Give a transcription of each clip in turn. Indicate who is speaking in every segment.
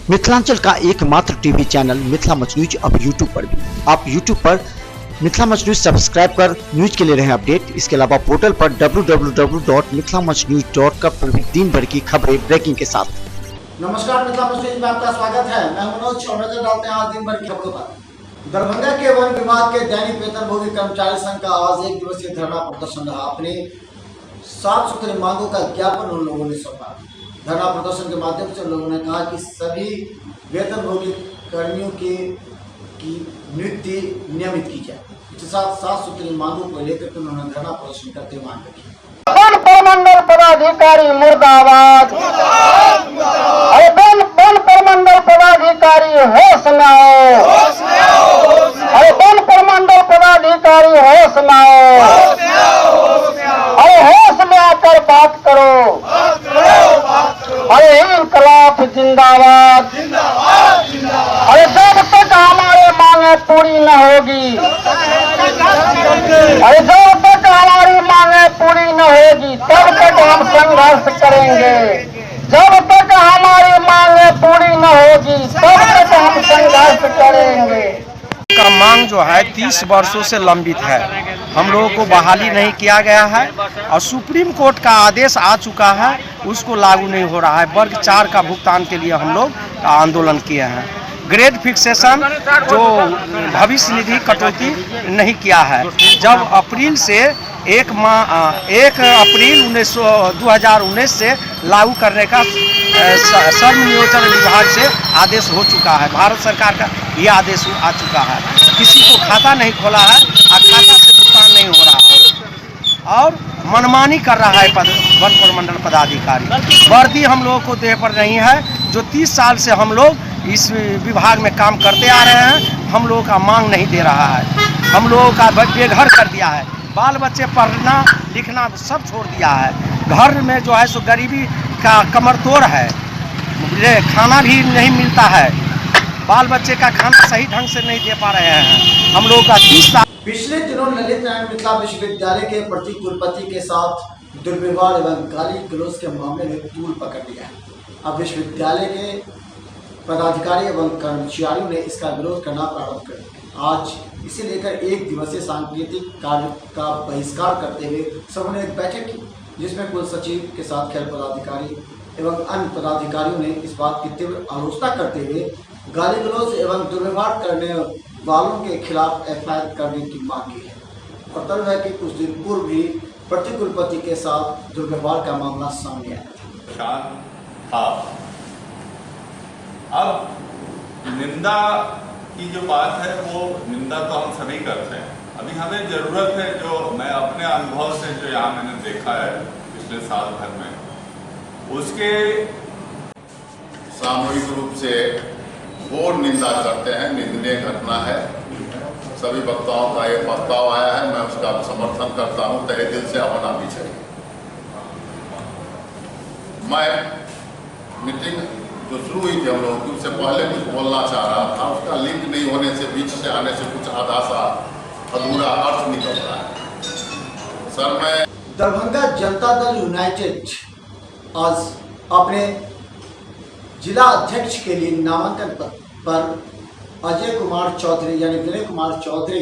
Speaker 1: मिथिलांचल का एकमात्र TV channel Mithila much news अब यूट्यूब पर भी। आप यूट्यूब पर मिथिला मच न्यूज सब्सक्राइब कर न्यूज के लिए रहे अपडेट। इसके अलावा पोर्टल पर www.mithilamachnews.com पर भी दिन भर की खबरें ब्रेकिंग के साथ।
Speaker 2: नमस्कार, मिथिला मच न्यूज में आपका स्वागत है। मैं मनोज और नजर डालते हैं आज दिन भर की खबरों पर। दरभंगा के वन विभाग के दैनिक वेतनभोगी कर्मचारी संघ का आज एक दिवसीय धरना प्रदर्शन रहा। अपने साफ सुथरी मांगों का ज्ञापन उन लोगों ने सौंपा। धरना प्रदर्शन के माध्यम से लोगों ने कहा कि सभी वेतनभोगी कर्मियों की नियुक्ति नियमित की जाए। इसके साथ साफ सुथरी मांगों को लेकर उन्होंने धरना प्रदर्शन करते हुए मांग रखी।
Speaker 3: प्रमंडल पदाधिकारी मुर्दाबाद। अरे वन प्रमंडल पदाधिकारी होश में आओ। अरे वन प्रमंडल पदाधिकारी होश में आओ। अरे होश में आकर बात करो। अरे इंकलाब जिंदाबाद। अरे जब तक हमारे मांगे पूरी न होगी, अरे जब तक हमारी मांगे पूरी न होगी तब तक हम संघर्ष करेंगे। जब तक हमारी मांगे पूरी न होगी तब तक हम संघर्ष करेंगे।
Speaker 4: का मांग जो है 30 वर्षों से लंबित है। हम लोगों को बहाली नहीं किया गया है और सुप्रीम कोर्ट का आदेश आ चुका है, उसको लागू नहीं हो रहा है। वर्ग 4 का भुगतान के लिए हम लोग आंदोलन किए हैं। ग्रेड फिक्सेशन जो भविष्य निधि कटौती नहीं किया है, जब अप्रैल से 1 अप्रैल 2019 से लागू करने का श्रम नियोजन विभाग से आदेश हो चुका है। भारत सरकार का ये आदेश आ चुका है। किसी को खाता नहीं खोला है और खाता से भुगतान नहीं हो रहा है और मनमानी कर रहा है वन प्रमंडल पदाधिकारी। वर्दी हम लोगों को देह पर नहीं है। जो 30 साल से हम लोग इस विभाग में काम करते आ रहे हैं, हम लोगों का मांग नहीं दे रहा है। हम लोगों का बेघर कर दिया है। बाल बच्चे पढ़ना लिखना सब छोड़ दिया है। घर में जो है सो गरीबी का कमर तोड़ है। खाना भी नहीं मिलता है। बाल बच्चे का खाना सही ढंग से नहीं दे पा रहे हैं। हम लोगों का 30 साल।
Speaker 2: पिछले दिनों ललित नारायण मिथिला विश्वविद्यालय के प्रति कुलपति के साथ दुर्व्यवहार एवं गाली गलौज के मामले में तूल पकड़ लिया है। अब विश्वविद्यालय के पदाधिकारी एवं कर्मचारियों ने इसका विरोध करना प्रारंभ कर दिया। आज इसे लेकर एक दिवसीय सांकेतिक कार्य का बहिष्कार करते हुए सबने एक बैठक की, जिसमें कुल सचिव के साथ खेल पदाधिकारी एवं अन्य पदाधिकारियों ने इस बात की तीव्र आलोचना करते हुए गाली गलौज एवं दुर्व्यवहार करने वालों के खिलाफ FIR करने की मांग की है। गौरतलब है कि कुछ दिन पूर्व भी प्रतिकुलपति के साथ दुर्व्यवहार का मामला सामने आया था।
Speaker 5: अब निंदा की जो बात है वो निंदा तो हम सभी करते हैं। अभी हमें जरूरत है, जो मैं अपने अनुभव से जो यहाँ मैंने देखा है पिछले साल भर में, उसके
Speaker 6: सामूहिक रूप से घोर निंदा करते हैं। निंदनीय घटना है। सभी वक्ताओं का ये प्रस्ताव आया है, मैं उसका समर्थन करता हूँ। तहे दिल से होना भी चाहिए। मैं मीटिंग जो शुरू हुई थी हम लोगों की, उससे पहले कुछ बोलना चाह रहा था। उसका लिंक नहीं होने से, बीच से आने से कुछ आधा सा अधूरा अर्थ निकल रहा है। सर, मैं
Speaker 2: दरभंगा जनता दल यूनाइटेड आज अपने जिला अध्यक्ष के लिए नामांकन पर अजय कुमार चौधरी यानी विनय कुमार चौधरी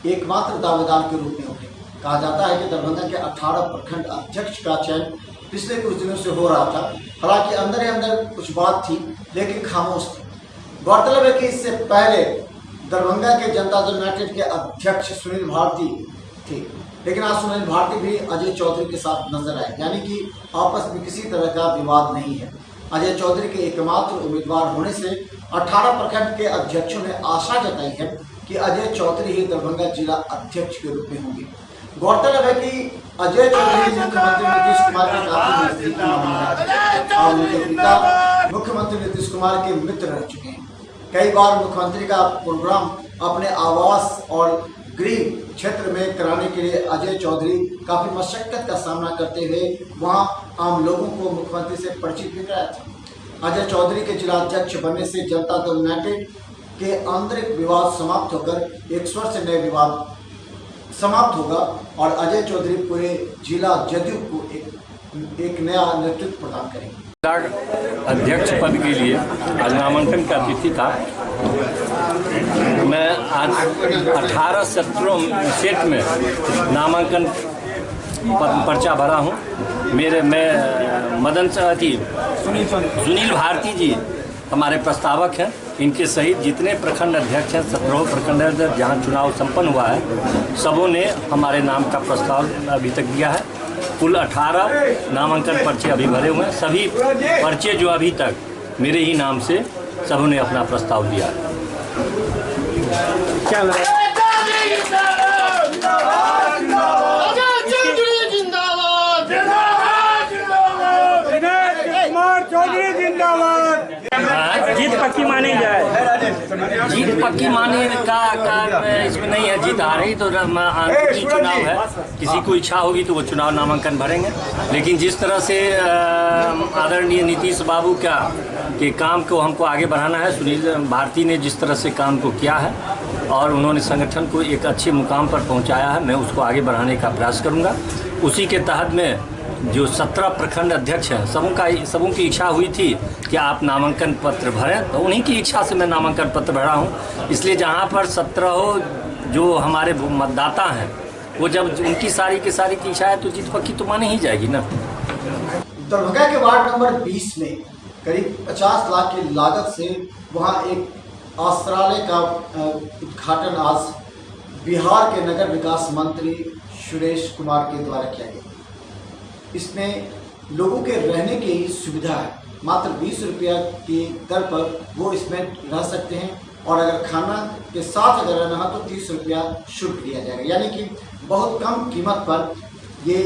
Speaker 2: एकमात्र दावेदार के रूप में उठे। कहा जाता है कि दरभंगा के 18 प्रखंड अध्यक्ष का चयन पिछले कुछ दिनों से हो रहा था। हालांकि अंदर ही अंदर कुछ बात थी, लेकिन खामोश थी। गौरतलब है कि इससे पहले दरभंगा के जनता दल यूनाइटेड के अध्यक्ष सुनील भारती थे, लेकिन आज सुनील भारती भी अजय चौधरी के साथ नजर आए। यानी कि आपस में किसी तरह का विवाद नहीं है। अजय चौधरी के एकमात्र उम्मीदवार होने से 18 प्रखंड के अध्यक्षों ने आशा जताई है कि अजय चौधरी ही दरभंगा जिला अध्यक्ष के रूप में होंगे। गौरतलब है कि अजय चौधरी मुख्यमंत्री नीतीश कुमार के काफी नजदीकी मामला है और उनके पिता मुख्यमंत्री नीतीश कुमार के मित्र रह चुके हैं। कई बार मुख्यमंत्री का प्रोग्राम अपने आवास और गृह क्षेत्र में कराने के लिए अजय चौधरी काफी मशक्कत का सामना करते हुए वहां आम लोगों को मुख्यमंत्री से परिचित भी कराया था। अजय चौधरी के जिला अध्यक्ष बनने से जनता दल यूनाइटेड के आंतरिक विवाद समाप्त होकर एक स्वर से नए विवाद समाप्त होगा और अजय चौधरी पूरे जिला जदयू को एक नया नेतृत्व प्रदान करेंगे।
Speaker 7: अध्यक्ष पद के लिए आज नामांकन का तिथि था। मैं आज 18 सेट में नामांकन पर्चा भरा हूँ। मैं सुनील भारती जी हमारे प्रस्तावक हैं। इनके सहित जितने प्रखंड अध्यक्ष हैं, 17 प्रखंड अध्यक्ष जहाँ चुनाव संपन्न हुआ है, सबों ने हमारे नाम का प्रस्ताव अभी तक दिया है। कुल 18 नामांकन पर्चे अभी भरे हुए हैं। सभी पर्चे जो अभी तक मेरे ही नाम से सबों ने अपना प्रस्ताव दिया है। क्या जीत पक्की मानी जाए। जीत पक्की माने का इसमें नहीं है। जीत आ रही तो चुनाव है, किसी को इच्छा होगी तो वो चुनाव नामांकन भरेंगे। लेकिन जिस तरह से आदरणीय नीतीश बाबू के काम को हमको आगे बढ़ाना है, सुनील भारती ने जिस तरह से काम को किया है और उन्होंने संगठन को एक अच्छे मुकाम पर पहुंचाया है, मैं उसको आगे बढ़ाने का प्रयास करूंगा। उसी के तहत में जो 17 प्रखंड अध्यक्ष हैं, सबों की इच्छा हुई थी कि आप नामांकन पत्र भरें, तो उन्हीं की इच्छा से मैं नामांकन पत्र भरा हूं। इसलिए जहां पर 17 जो हमारे मतदाता हैं, वो जब उनकी सारी की इच्छा है तो जीत पक्की तो मानी ही जाएगी ना।
Speaker 2: दरभंगा के वार्ड नंबर 20 में करीब 50 लाख की लागत से वहां एक आश्रालय का उद्घाटन आज बिहार के नगर विकास मंत्री सुरेश कुमार के द्वारा किया गया। इसमें लोगों के रहने की सुविधा है। मात्र 20 रुपया की दर पर वो इसमें रह सकते हैं और अगर खाना के साथ अगर रहना हो तो 30 रुपया शुल्क लिया जाएगा। यानी कि बहुत कम कीमत पर ये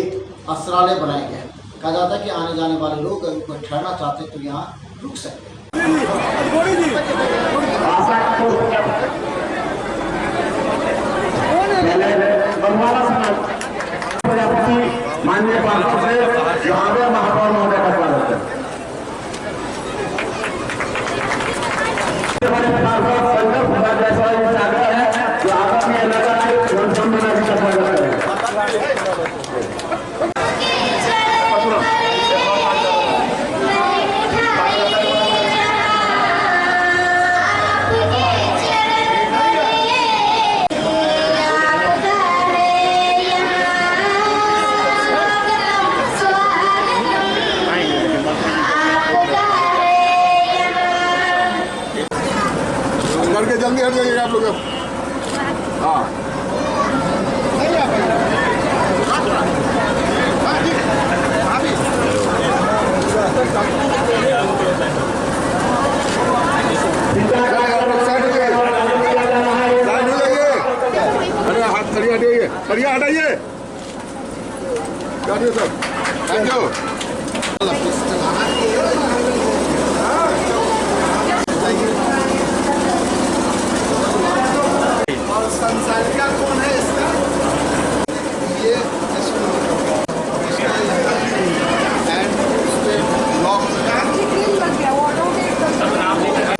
Speaker 2: आश्रालय बनाए गए हैं। कहा जाता है कि आने जाने वाले लोग अगर कोई ठहरना चाहते हैं तो यहाँ रुक सकते हैं।
Speaker 3: माननीय पार्षद से जहां महापौर महोदय का स्वागत है।
Speaker 6: जल्दी हट जाइएगा आप लोग। हाँ अरे हाथ खड़िया हटाइए, खड़िया हटाइए। Sir thank you.
Speaker 2: संचालिका कौन है इसका? ये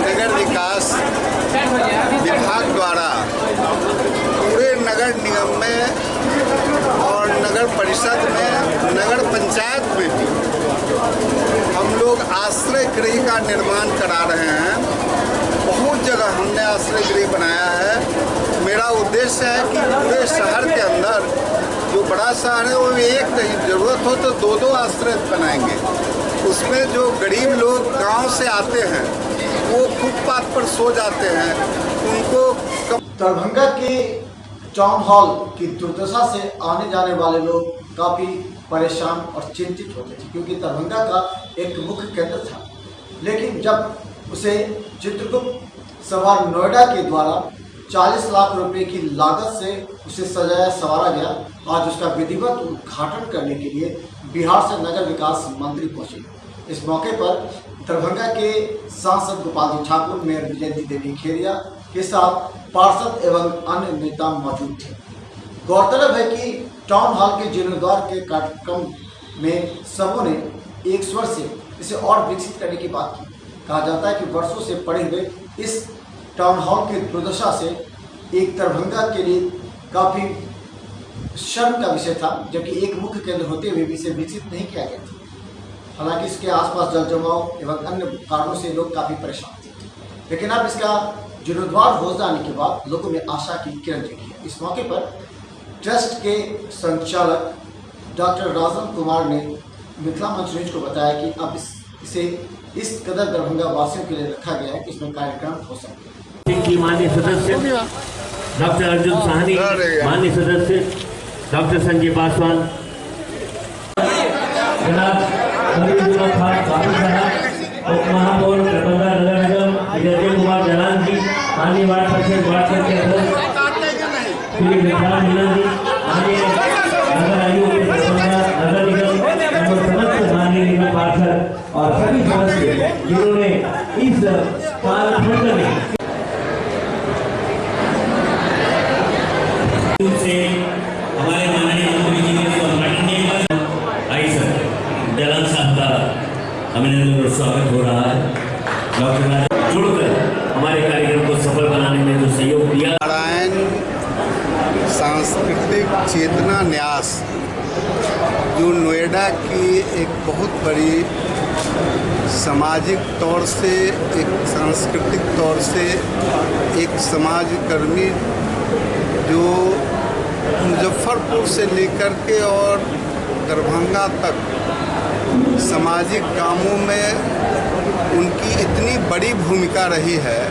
Speaker 8: नगर विकास विभाग द्वारा पूरे नगर निगम में और नगर परिषद में, नगर पंचायत में भी हम लोग आश्रय गृह का निर्माण करा रहे हैं। बहुत जगह हमने आश्रय गृह बनाया है। मेरा उद्देश्य है कि पूरे शहर के अंदर, जो बड़ा शहर है वो एक नहीं, जरूरत हो तो 2-2 आश्रय बनाएंगे। उसमें जो गरीब लोग गांव से आते हैं वो फुटपाथ पर सो जाते हैं, उनको
Speaker 2: दरभंगा के टाउन हॉल की दुर्दशा से आने जाने वाले लोग काफ़ी परेशान और चिंतित होते थे, क्योंकि दरभंगा का एक मुख्य केंद्र था। लेकिन जब उसे चित्रगुप्त सवार नोएडा के द्वारा 40 लाख रुपए की लागत से उसे सजाया संवारा गया, आज उसका विधिवत उद्घाटन करने के लिए बिहार से नगर विकास मंत्री पहुंचे। इस मौके पर दरभंगा के सांसद गोपाल जी ठाकुर, मेयर विजयंती देवी खेरिया के साथ पार्षद एवं अन्य नेता मौजूद थे। गौरतलब है कि टाउन हॉल के जीर्णोद्धार के कार्यक्रम में सबों ने एक स्वर से इसे और विकसित करने की बात की। कहा जाता है कि वर्षों से पड़े हुए इस टाउन हॉल की दुर्दशा से एक दरभंगा के लिए काफ़ी शर्म का विषय था, जबकि एक मुख्य केंद्र होते हुए भी इसे विकसित नहीं किया गया था। हालांकि इसके आसपास जल जमाव एवं अन्य कारणों से लोग काफ़ी परेशान थे, लेकिन अब इसका जीर्णोद्धार हो जाने के बाद लोगों में आशा की किरण जगी है। इस मौके पर ट्रस्ट के संचालक डॉक्टर राजन कुमार ने मिथिला मंच न्यूज को बताया कि अब इसे इस कदर दरभंगा वासियों के लिए रखा गया है कि इसमें कार्यक्रम हो सके।
Speaker 9: की माननीय सदस्य डॉक्टर अर्जुन साहनी, माननीय सदस्य डॉक्टर संजय पासवान, जनाब उप महापौर दरभंगा नगर निगम विजय कुमार जलान जी, माननीय वार्ड सदस्य के अध्यक्ष श्री विशाल मीना जी, माननीय नगर आयुक्त दरभंगा नगर निगम और समस्त माननीय निगम पार्षद और सभी सदस्य जिन्होंने इस कालखंड में से हमारे माननीय मंत्री जी ने उद्घाटन आई सर जलान साहब का अभिनंदन स्वागत हो रहा है। डॉक्टर जुड़कर हमारे कार्यक्रम को सफल बनाने में जो सहयोग दिया।
Speaker 8: नारायण सांस्कृतिक चेतना न्यास जो नोएडा की एक बहुत बड़ी सामाजिक तौर से, एक सांस्कृतिक तौर से एक समाजकर्मी जो मुजफ्फरपुर से लेकर के और दरभंगा तक सामाजिक कामों में उनकी इतनी बड़ी भूमिका रही है,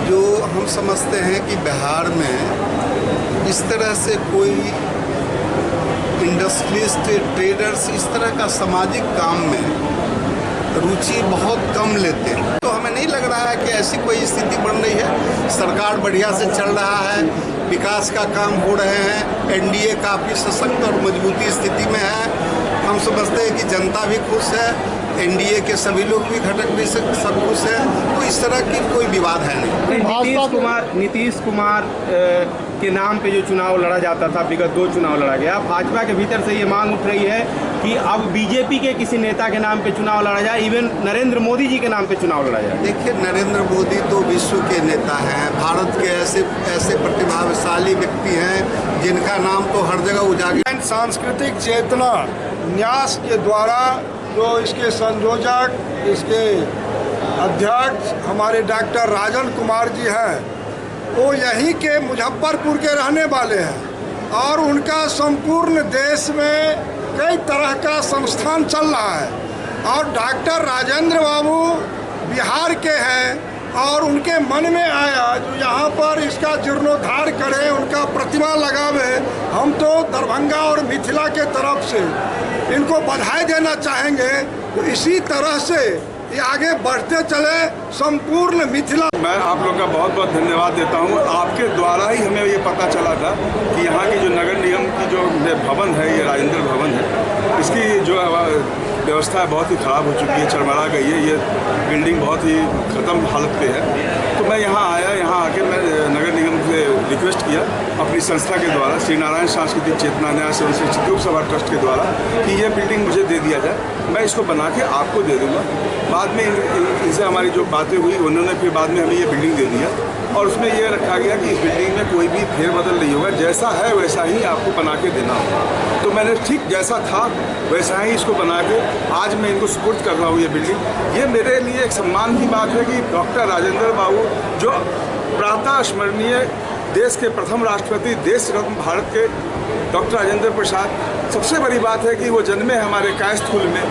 Speaker 8: जो हम समझते हैं कि बिहार में इस तरह से कोई इंडस्ट्रियलिस्ट, ट्रेडर्स इस तरह का सामाजिक काम में रुचि बहुत कम लेते हैं। तो हमें नहीं लग रहा है कि ऐसी कोई स्थिति बन रही है। सरकार बढ़िया से चल रहा है, विकास का काम हो रहे हैं, एनडीए काफ़ी सशक्त और मजबूती स्थिति में है। हम समझते हैं कि जनता भी खुश है, एनडीए के सभी लोग भी, घटक भी सब खुश है, तो इस तरह की कोई विवाद है नहीं।
Speaker 10: नीतीश कुमार के नाम पे जो चुनाव लड़ा जाता था, विगत 2 चुनाव लड़ा गया, भाजपा के भीतर से ये मांग उठ रही है कि अब बीजेपी के किसी नेता के नाम पे चुनाव लड़ा जाए, इवन नरेंद्र मोदी जी के नाम पे चुनाव लड़ा जाए।
Speaker 8: देखिए, नरेंद्र मोदी तो विश्व के नेता हैं, भारत के ऐसे प्रतिभाशाली व्यक्ति हैं जिनका नाम तो हर जगह उजागर।
Speaker 11: सांस्कृतिक चेतना न्यास के द्वारा जो इसके संयोजक, इसके अध्यक्ष हमारे डॉक्टर राजन कुमार जी हैं, वो यहीं के मुजफ्फरपुर के रहने वाले हैं और उनका संपूर्ण देश में कई तरह का संस्थान चल रहा है और डॉक्टर राजेंद्र बाबू बिहार के हैं और उनके मन में आया जो यहाँ पर इसका जीर्णोद्धार करें, उनका प्रतिमा लगावे। हम तो दरभंगा और मिथिला के तरफ से इनको बधाई देना चाहेंगे। तो इसी तरह से ये आगे बढ़ते चले संपूर्ण मिथिला।
Speaker 10: मैं आप लोग का बहुत बहुत धन्यवाद देता हूँ। आपके द्वारा ही हमें ये पता चला था कि यहाँ की जो नगर निगम की जो भवन है, ये राजेंद्र भवन है, इसकी जो व्यवस्था है बहुत ही ख़राब हो चुकी है, चरमरा गई है, ये बिल्डिंग बहुत ही ख़त्म हालत पे है। तो मैं यहाँ आया, यहाँ आके मैं नगर निगम से रिक्वेस्ट किया अपनी संस्था के द्वारा, श्री नारायण सांस्कृतिक चेतना न्यास एवं चित्रकूट सभा ट्रस्ट के द्वारा, कि ये बिल्डिंग मुझे दे दिया जाए, मैं इसको बना के आपको दे दूँगा। बाद में इनसे हमारी जो बातें हुई, उन्होंने फिर बाद में हमें ये बिल्डिंग दे दिया और उसमें ये रखा गया कि इस बिल्डिंग में कोई भी फेरबदल नहीं होगा, जैसा है वैसा ही आपको बना के देना होगा। तो मैंने ठीक जैसा था वैसा ही इसको बना के आज मैं इनको सुपुर्द कर रहा हूँ ये बिल्डिंग। ये मेरे लिए एक सम्मान की बात है कि डॉक्टर राजेंद्र बाबू, जो प्रातः स्मरणीय देश के प्रथम राष्ट्रपति, देश रत्न भारत के डॉक्टर राजेंद्र प्रसाद, सबसे बड़ी बात है कि वो जन्मे हमारे कायस्थल में।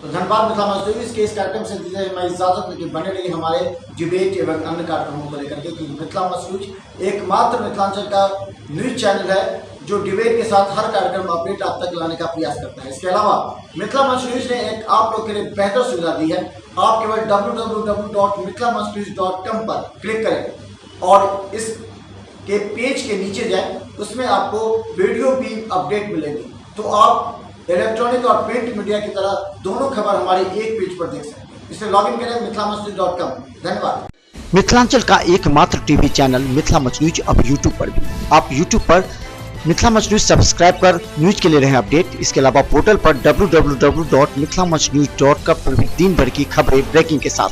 Speaker 2: तो धन्यवाद मिथिला मंच न्यूज के इस कार्यक्रम से दीजिए हमारी इजाजत, लेकिन बने रहिए हमारे डिबेट एवं अन्य कार्यक्रमों को लेकर के, क्योंकि मिथिला मंच न्यूज एकमात्र मिथिलांचल का न्यूज चैनल है जो डिबेट के साथ हर कार्यक्रम अपडेट आप तक लाने का प्रयास करता है। इसके अलावा मिथिला मंच न्यूज ने एक आप लोग के लिए बेहतर सुविधा दी है। आप केवल www.mithilamanchnews.com पर क्लिक करें और इस के पेज के नीचे जाएं, उसमें आपको वीडियो भी अपडेट मिलेगी। तो आप इलेक्ट्रॉनिक और प्रिंट मीडिया की तरह दोनों खबर हमारे एक पेज पर देख सकते हैं। इसलिए लॉग इन करें mithilamanchnews.com। धन्यवाद।
Speaker 1: मिथिलांचल का एकमात्र टीवी चैनल मिथिला मंच न्यूज अब यूट्यूब पर भी। आप यूट्यूब पर मिथिला मंच न्यूज सब्सक्राइब कर न्यूज के लिए रहे अपडेट। इसके अलावा पोर्टल पर www.mithilamanchnews.com पर भी दिन भर की खबरें ब्रेकिंग के साथ